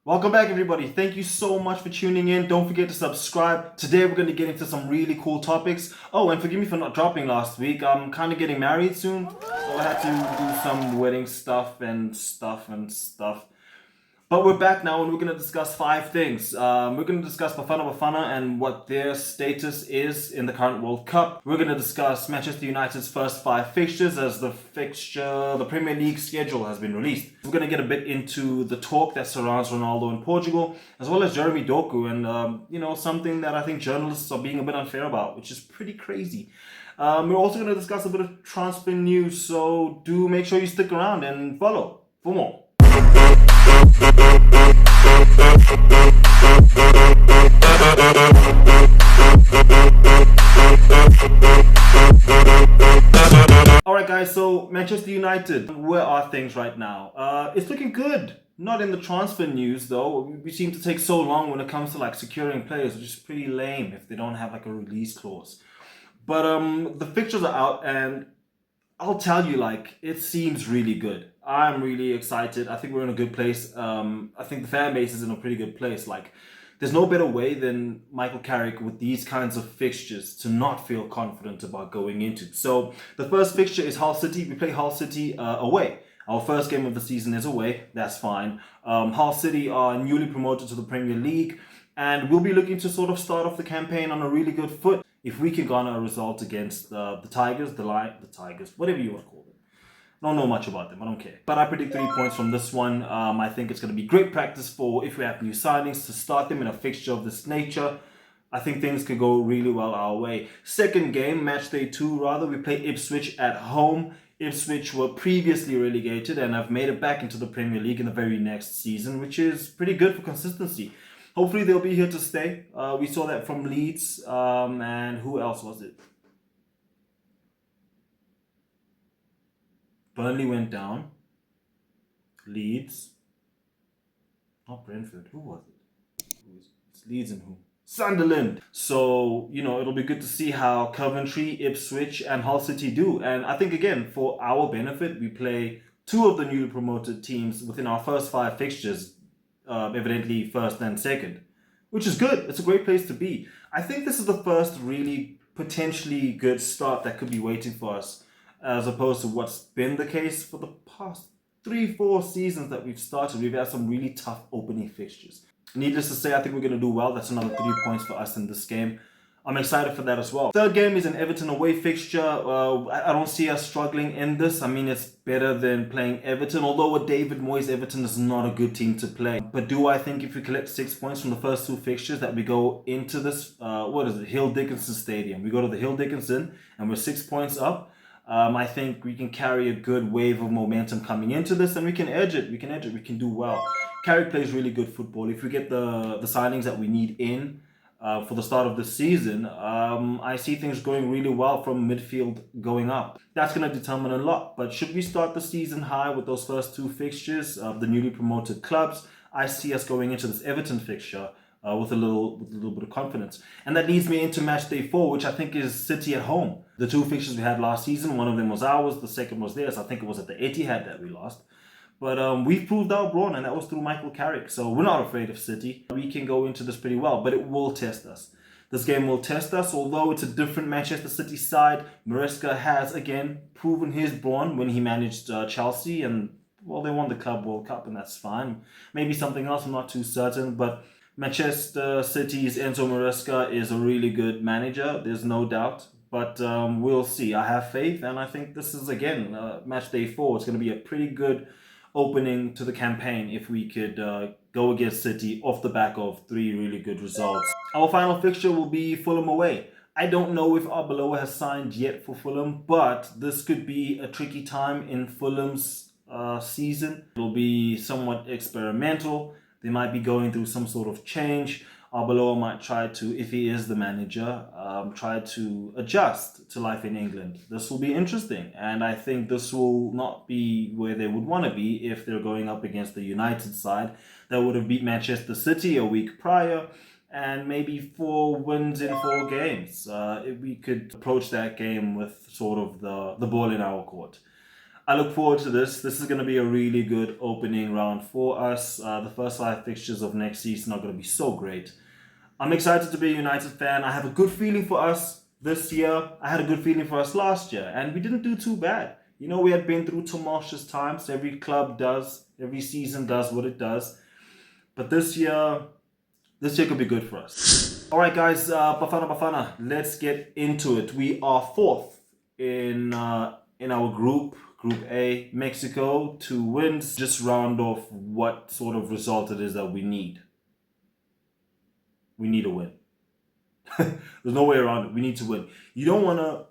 Welcome back, everybody. Thank you so much for tuning in. Don't forget to subscribe. Today we're going to get into some really cool topics. Oh, and forgive me for not dropping last week. I'm kind of getting married soon, so I had to do some wedding stuff and stuff. But we're back now and we're going to discuss 5 things. We're going to discuss Bafana Bafana and what their status is in the current World Cup. We're going to discuss Manchester United's first 5 fixtures as the Premier League schedule has been released. We're going to get a bit into the talk that surrounds Ronaldo in Portugal, as well as Jeremy Doku and, something that I think journalists are being a bit unfair about, which is pretty crazy. We're also going to discuss a bit of transfer news, so do make sure you stick around and follow for more. Alright guys, so Manchester United, where are things right now? It's looking good. Not in the transfer news though. We seem to take so long when it comes to securing players, which is pretty lame if they don't have a release clause. But the fixtures are out and I'll tell you, it seems really good. I'm really excited. I think we're in a good place. I think the fan base is in a pretty good place. There's no better way than Michael Carrick with these kinds of fixtures to not feel confident about going into it. So the first fixture is Hull City. We play Hull City away. Our first game of the season is away. That's fine. Hull City are newly promoted to the Premier League, and we'll be looking to sort of start off the campaign on a really good foot if we can garner a result against the Tigers, the Tigers, whatever you want to call them. Don't know much about them, I don't care. But I predict 3 points from this one. I think it's going to be great practice for if we have new signings to start them in a fixture of this nature. I think things could go really well our way. Second game, match day 2 rather, we play Ipswich at home. Ipswich were previously relegated and have made it back into the Premier League in the very next season, which is pretty good for consistency. Hopefully they'll be here to stay. We saw that from Leeds, and who else was it? Burnley went down. Leeds. Not Brentford. Who was it? It's Leeds and who? Sunderland. So, it'll be good to see how Coventry, Ipswich, and Hull City do. And I think, again, for our benefit, we play 2 of the newly promoted teams within our first 5 fixtures, evidently first and second, which is good. It's a great place to be. I think this is the first really potentially good start that could be waiting for us, as opposed to what's been the case for the past 3-4 seasons that we've started. We've had some really tough opening fixtures. Needless to say, I think we're going to do well. That's another 3 points for us in this game. I'm excited for that as well. Third game is an Everton away fixture. I don't see us struggling in this. I mean, it's better than playing Everton, although with David Moyes, Everton is not a good team to play. But do I think if we collect 6 points from the first 2 fixtures that we go into this, Hill Dickinson Stadium. We go to the Hill Dickinson and we're 6 points up. I think we can carry a good wave of momentum coming into this and we can edge it. We can do well. Carrick plays really good football. If we get the signings that we need in for the start of the season, I see things going really well from midfield going up. That's going to determine a lot. But should we start the season high with those first 2 fixtures of the newly promoted clubs, I see us going into this Everton fixture with a little bit of confidence. And that leads me into match day 4, which I think is City at home. The 2 fixtures we had last season, one of them was ours, the second was theirs. I think it was at the Etihad that we lost. But we've proved our brawn, and that was through Michael Carrick. So we're not afraid of City. We can go into this pretty well, but it will test us. This game will test us, although it's a different Manchester City side. Maresca has, again, proven his brawn when he managed Chelsea, and, well, they won the Club World Cup, and that's fine. Maybe something else, I'm not too certain, but Manchester City's Enzo Maresca is a really good manager, there's no doubt. But we'll see. I have faith, and I think this is, again, match day 4. It's going to be a pretty good opening to the campaign if we could go against City off the back of 3 really good results. Our final fixture will be Fulham away. I don't know if Arbeloa has signed yet for Fulham, but this could be a tricky time in Fulham's season. It'll be somewhat experimental. They might be going through some sort of change. Arbeloa might try to, if he is the manager, try to adjust to life in England. This will be interesting, and I think this will not be where they would want to be if they're going up against the United side that would have beat Manchester City a week prior, and maybe 4 wins in 4 games. If we could approach that game with sort of the ball in our court. I look forward to this. This is going to be a really good opening round for us. The first 5 fixtures of next season are going to be so great. I'm excited to be a United fan. I have a good feeling for us this year. I had a good feeling for us last year, and we didn't do too bad. You know, we had been through tumultuous times. Every club does. Every season does what it does. But this year could be good for us. All right, guys, Bafana Bafana, let's get into it. We are fourth in our group A, Mexico. 2 wins. Just round off what sort of result it is that we need. We need a win. There's no way around it. We need to win. You don't want to,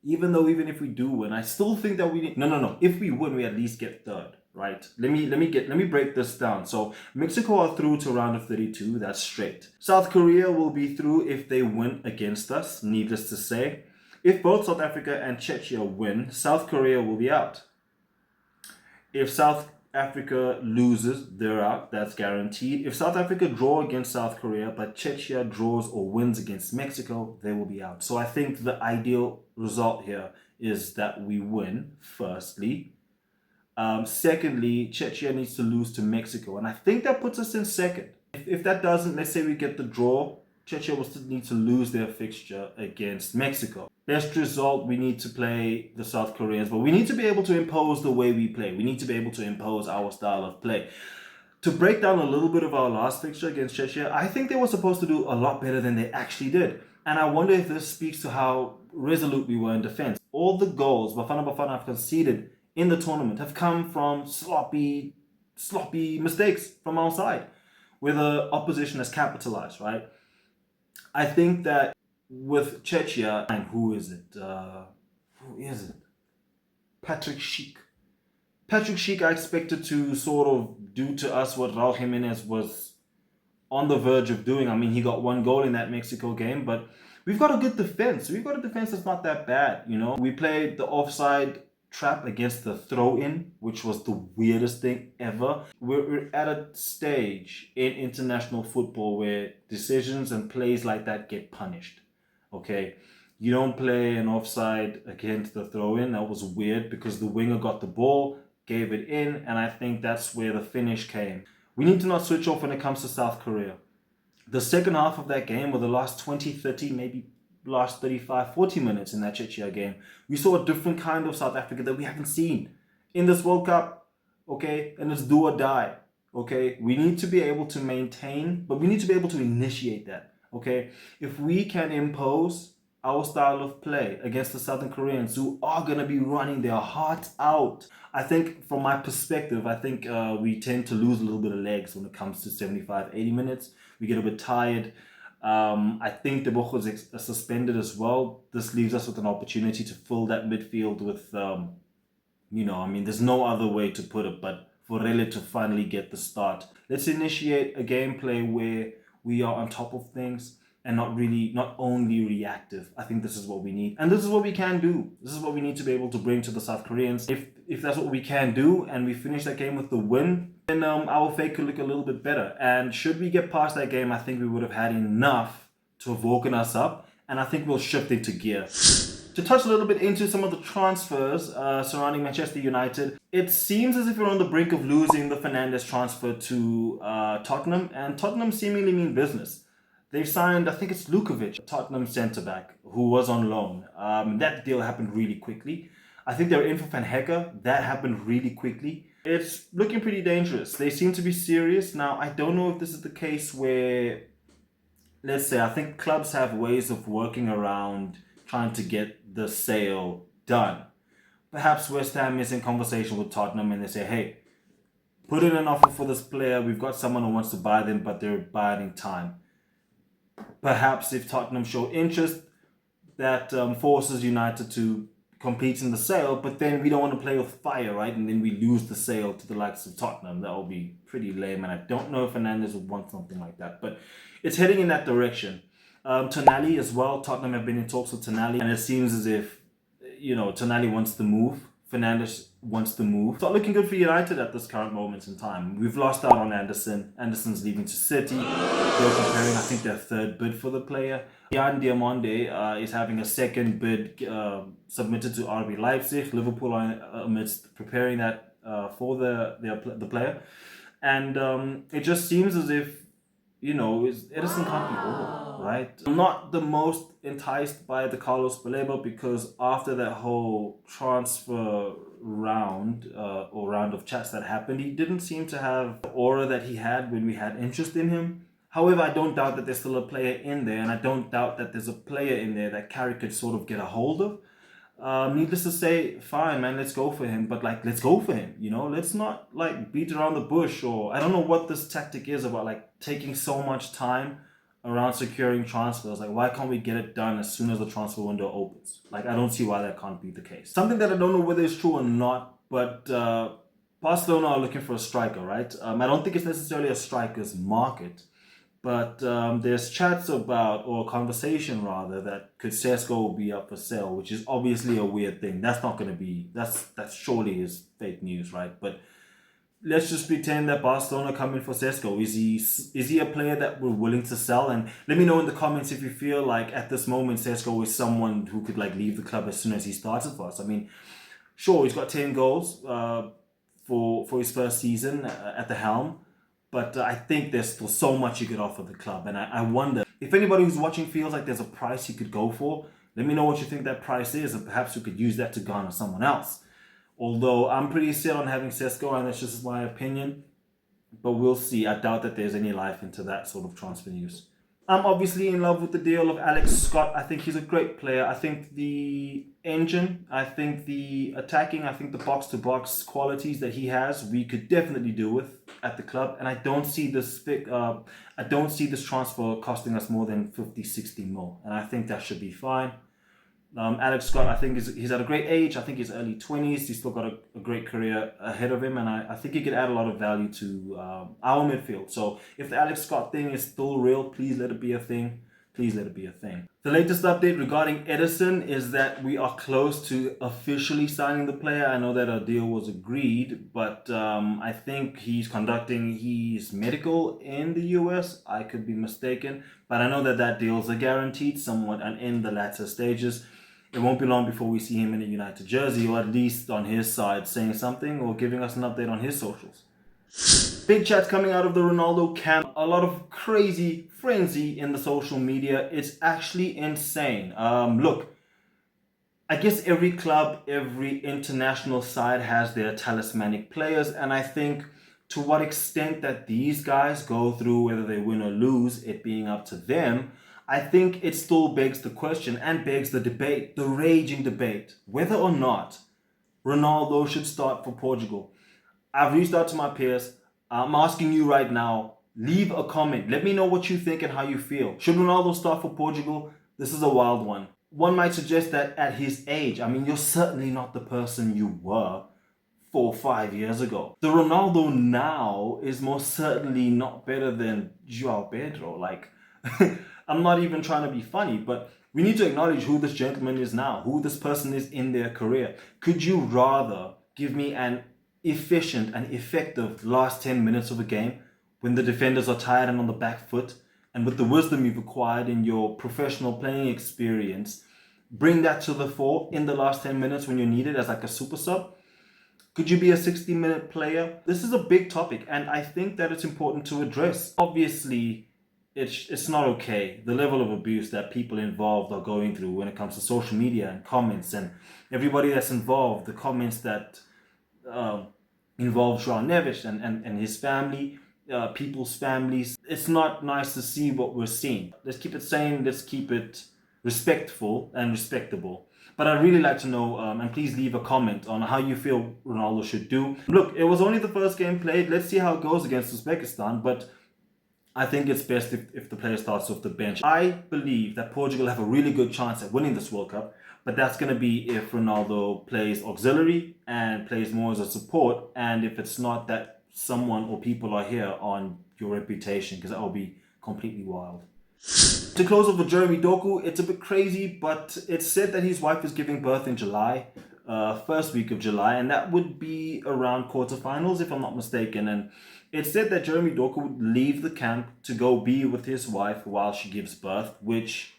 even if we do win, I still think that we need, no. If we win, we at least get third, right? Let me break this down. So Mexico are through to round of 32. That's straight. South Korea will be through if they win against us, needless to say. If both South Africa and Czechia win, South Korea will be out. If South Africa loses, they're out. That's guaranteed. If South Africa draw against South Korea, but Czechia draws or wins against Mexico, they will be out. So I think the ideal result here is that we win, firstly. Secondly, Czechia needs to lose to Mexico. And I think that puts us in second. If that doesn't, let's say we get the draw, Czechia will still need to lose their fixture against Mexico. Best result, we need to play the South Koreans, but we need to be able to impose the way we play. We need to be able to impose our style of play. To break down a little bit of our last fixture against Czechia, I think they were supposed to do a lot better than they actually did. And I wonder if this speaks to how resolute we were in defense. All the goals Bafana Bafana have conceded in the tournament have come from sloppy mistakes from our side, where the opposition has capitalized, right? I think that with Czechia, and who is it? Patrick Schick. Patrick Schick, I expected to sort of do to us what Raul Jimenez was on the verge of doing. I mean, he got 1 goal in that Mexico game, but we've got a good defense. We've got a defense that's not that bad, you know. We played the offside trap against the throw-in, which was the weirdest thing ever. We're at a stage in international football where decisions and plays like that get punished. Okay, you don't play an offside against the throw-in. That was weird because the winger got the ball, gave it in, and I think that's where the finish came. We need to not switch off when it comes to South Korea. The second half of that game, or the last 20, 30, maybe last 35, 40 minutes in that Czechia game, we saw a different kind of South Africa that we haven't seen in this World Cup, okay? And it's do or die, okay? We need to be able to maintain, but we need to be able to initiate that, okay? If we can impose our style of play against the Southern Koreans, who are going to be running their hearts out, I think from my perspective, I think we tend to lose a little bit of legs when it comes to 75, 80 minutes. We get a bit tired. I think Doku is suspended as well. This leaves us with an opportunity to fill that midfield with, there's no other way to put it, but for Rele to finally get the start. Let's initiate a gameplay where we are on top of things and not only reactive. I think this is what we need. And this is what we can do. This is what we need to be able to bring to the South Koreans. If that's what we can do and we finish that game with the win, then our fate could look a little bit better. And should we get past that game, I think we would have had enough to have woken us up. And I think we'll shift into gear. To touch a little bit into some of the transfers surrounding Manchester United, it seems as if we're on the brink of losing the Fernandes transfer to Tottenham. And Tottenham seemingly mean business. They've signed, I think it's Lukovic, Tottenham centre-back, who was on loan. That deal happened really quickly. I think they're in for Van Hecker. That happened really quickly. It's looking pretty dangerous. They seem to be serious. Now, I don't know if this is the case where, let's say, I think clubs have ways of working around trying to get the sale done. Perhaps West Ham is in conversation with Tottenham and they say, hey, put in an offer for this player. We've got someone who wants to buy them, but they're buying time. Perhaps if Tottenham show interest, that forces United to compete in the sale, but then we don't want to play with fire, right? And then we lose the sale to the likes of Tottenham. That will be pretty lame, and I don't know if Fernandes would want something like that, but it's heading in that direction. Tonali as well. Tottenham have been in talks with Tonali, and it seems as if, Tonali wants to move. Fernandes wants to move. It's not looking good for United at this current moment in time. We've lost out on Anderson. Anderson's leaving to City. They're preparing, I think, their third bid for the player. Jan Diamonde is having a second bid submitted to RB Leipzig. Liverpool are amidst preparing that for the player. And it just seems as if, Edison can't be all, right? I'm not the most enticed by the Carlos Baleba because after that whole transfer round or round of chats that happened, he didn't seem to have the aura that he had when we had interest in him. However, I don't doubt that there's still a player in there, and I don't doubt that there's a player in there that Carrick could sort of get a hold of. Needless to say, fine, man, let's go for him. But, let's go for him, Let's not, beat around the bush, or I don't know what this tactic is about, taking so much time around securing transfers. Why can't we get it done as soon as the transfer window opens? I don't see why that can't be the case. Something that I don't know whether it's true or not, but Barcelona are looking for a striker, right? I don't think it's necessarily a striker's market. But there's chats about, or conversation rather, that could Sesko will be up for sale, which is obviously a weird thing. That's not going to be, that surely is fake news, right? But let's just pretend that Barcelona come in for Sesko. Is he a player that we're willing to sell? And let me know in the comments if you feel like at this moment Sesko is someone who could leave the club as soon as he started for us. I mean, sure, he's got 10 goals for his first season at the helm. But I think there's still so much you could offer the club. And I wonder, if anybody who's watching feels like there's a price you could go for, let me know what you think that price is, and perhaps you could use that to garner someone else. Although I'm pretty set on having Sesko, and that's just my opinion. But we'll see. I doubt that there's any life into that sort of transfer news. I'm obviously in love with the deal of Alex Scott. I think he's a great player. I think the engine, I think the attacking, I think the box-to-box qualities that he has, we could definitely do with at the club. And I don't see this transfer costing us more than 50, 60 mil. And I think that should be fine. Alex Scott, I think he's at a great age. I think he's early 20s. He's still got a great career ahead of him. And I think he could add a lot of value to our midfield. So if the Alex Scott thing is still real, please let it be a thing. Please let it be a thing. The latest update regarding Edison is that we are close to officially signing the player. I know that a deal was agreed, but I think he's conducting his medical in the US. I could be mistaken, but I know that deals are guaranteed somewhat and in the latter stages. It won't be long before we see him in a United jersey, or at least on his side saying something or giving us an update on his socials. Big chats coming out of the Ronaldo camp. A lot of crazy frenzy in the social media. It's actually insane. Look, I guess every club, every international side has their talismanic players, and I think to what extent that these guys go through, whether they win or lose, it being up to them, I think it still begs the question and begs the debate, the raging debate, whether or not Ronaldo should start for Portugal. I've reached out to my peers. I'm asking you right now, leave a comment. Let me know what you think and how you feel. Should Ronaldo start for Portugal? This is a wild one. One might suggest that at his age, I mean, you're certainly not the person you were 4 or 5 years ago. The Ronaldo now is most certainly not better than João Pedro. I'm not even trying to be funny, but we need to acknowledge who this gentleman is now, who this person is in their career. Could you rather give me an efficient and effective last 10 minutes of a game when the defenders are tired and on the back foot, and with the wisdom you've acquired in your professional playing experience, bring that to the fore in the last 10 minutes when you're needed as a super sub? Could you be a 60-minute player? This is a big topic, and I think that it's important to address. Obviously, it's not okay, the level of abuse that people involved are going through when it comes to social media and comments, and everybody that's involved, the comments that involve João Neves and his family, people's families. It's not nice to see what we're seeing. Let's keep it sane, let's keep it respectful and respectable. But I'd really like to know, and please leave a comment on how you feel Ronaldo should do. Look, it was only the first game played. Let's see how it goes against Uzbekistan, but I think it's best if the player starts off the bench. I believe that Portugal have a really good chance at winning this World Cup, but that's going to be if Ronaldo plays auxiliary and plays more as a support, and if it's not that someone or people are here on your reputation, because that will be completely wild. To close off with Jeremy Doku, it's a bit crazy, but it's said that his wife is giving birth in July, first week of July, and that would be around quarterfinals, if I'm not mistaken. And it's said that Jeremy Doku would leave the camp to go be with his wife while she gives birth, which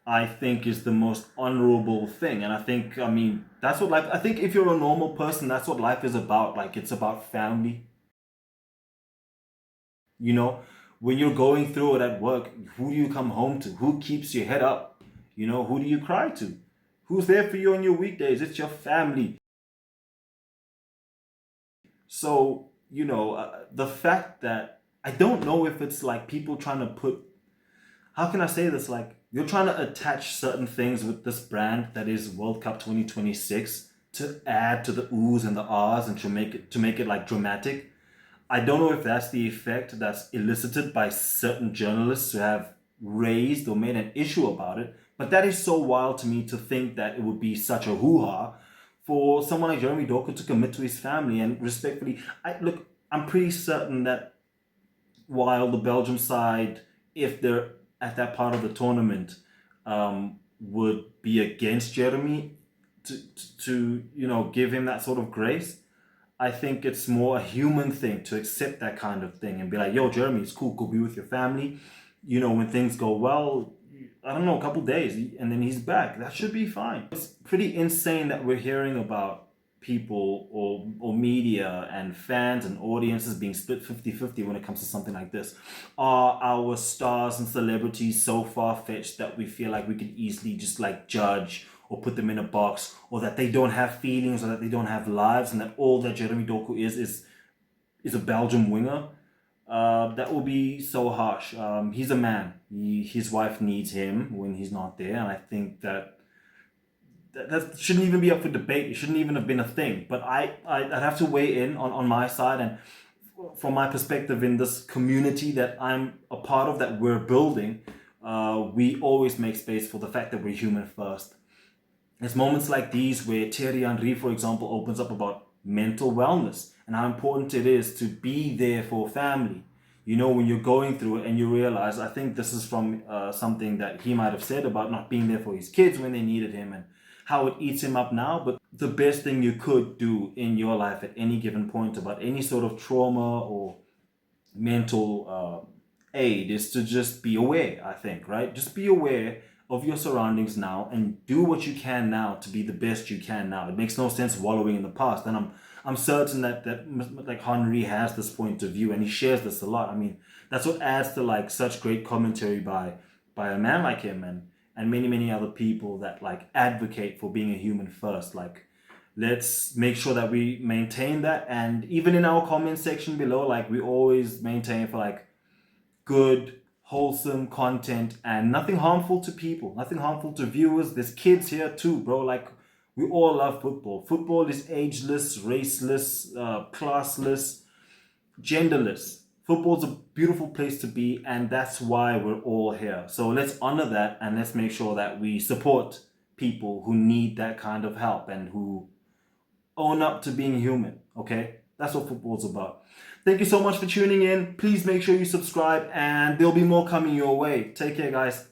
I think is the most honorable thing. And I mean, that's what life, I think if you're a normal person, that's what life is about. Like, it's about family. You know, when you're going through it at work, who do you come home to? Who keeps your head up? You know, who do you cry to? Who's there for you on your weekdays? It's your family. So, the fact that I don't know if it's like people trying to put, how can I say this? Like, you're trying to attach certain things with this brand that is World Cup 2026 to add to the oohs and the ahs and to make it like dramatic. I don't know if that's the effect that's elicited by certain journalists who have raised or made an issue about it, but that is so wild to me to think that it would be such a hoo-ha for someone like Jeremy Doku to commit to his family. And respectfully, I'm pretty certain that while the Belgium side, if they're at that part of the tournament, would be against Jeremy to give him that sort of grace, I think it's more a human thing to accept that kind of thing and be like, yo, Jeremy, it's cool, go be with your family. When things go well, I don't know, a couple days, and then he's back. That should be fine. It's pretty insane that we're hearing about people or media and fans and audiences being split 50-50 when it comes to something like this. Are our stars and celebrities so far-fetched that we feel like we could easily just like judge or put them in a box, or that they don't have feelings, or that they don't have lives, and that all that Jeremy Doku is a Belgium winger? That will be so harsh. He's a man. His wife needs him when he's not there, and I think that shouldn't even be up for debate. It shouldn't even have been a thing. But I'd have to weigh in on my side, and from my perspective in this community that I'm a part of, that we're building, we always make space for the fact that we're human first. It's moments like these where Thierry Henry, for example, opens up about mental wellness and how important it is to be there for family. When you're going through it and you realize, I think this is from something that he might have said about not being there for his kids when they needed him and how it eats him up now. But the best thing you could do in your life at any given point about any sort of trauma or mental aid is to just be aware, I think, right? Just be aware of your surroundings now and do what you can now to be the best you can now. It makes no sense wallowing in the past. And I'm certain that like Henry has this point of view and he shares this a lot. I mean, that's what adds to like such great commentary by a man like him and many other people that like advocate for being a human first. Like, let's make sure that we maintain that. And even in our comment section below, like we always maintain for like good, wholesome content and nothing harmful to people, nothing harmful to viewers. There's kids here too, bro. Like, we all love football. Football is ageless, raceless, classless, genderless. Football's a beautiful place to be, and that's why we're all here. So let's honor that, and let's make sure that we support people who need that kind of help and who own up to being human, okay? That's what football's about. Thank you so much for tuning in. Please make sure you subscribe, and there'll be more coming your way. Take care, guys.